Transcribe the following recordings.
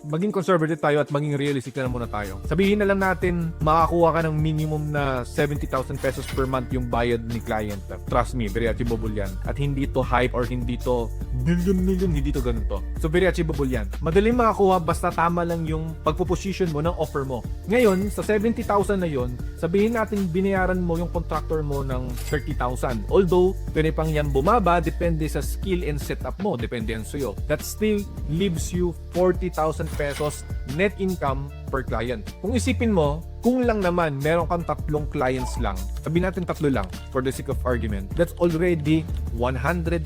maging conservative tayo at maging realistic na muna tayo. Sabihin na lang natin, makakuha ka ng minimum na 70,000 pesos per month yung bayad ni client. Trust me, very achievable yan. At hindi to hype or hindi to million, hindi to ganun to. So very achievable yan. Madaling makakuha basta tama lang yung pagpo-position mo ng offer mo. Ngayon, sa 70,000 na yon, sabihin natin binayaran mo yung contractor mo ng 30,000. Although, pwede pang yan bumaba, depende sa skill and setup mo, depende yan sa'yo. That still leaves you 40,000 pesos net income per client. Kung isipin mo, kung lang naman meron kang 3 clients lang, sabihin natin 3 lang for the sake of argument, that's already 120,000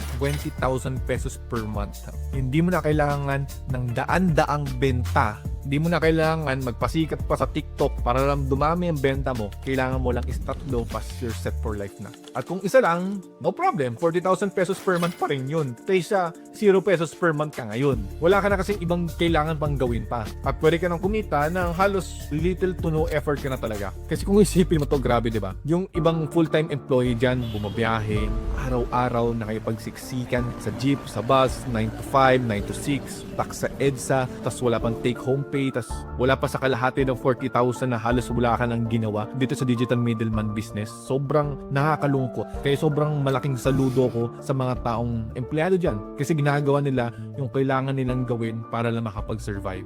pesos per month. Hindi mo na kailangan ng daan-daang benta. Hindi mo na kailangan magpasikat pa sa TikTok para lang dumami ang benta mo. Kailangan mo lang is 3 pas you're set for life na. At kung isa lang, no problem. 40,000 pesos per month pa rin yun. Kaysa 0 pesos per month ka ngayon. Wala ka na kasing ibang kailangan pang gawin pa. At pwede ka nang kumita ng halos little to no effort ka na talaga. Kasi kung isipin mo to, grabe, di ba? Yung ibang full-time employee dyan, bumabiyahe, araw-araw nakipagsiksikan sa jeep, sa bus, 9 to 5, 9 to 6, tax sa EDSA, tas wala pang take-home pay, tas wala pa sa kalahati ng 40,000 na halos wala ka nang ginawa dito sa digital middleman business. Sobrang nakakalungkot. Kaya sobrang malaking saludo ko sa mga taong empleyado dyan. Kasi ginagawa nila yung kailangan nilang gawin para lang makapag-survive.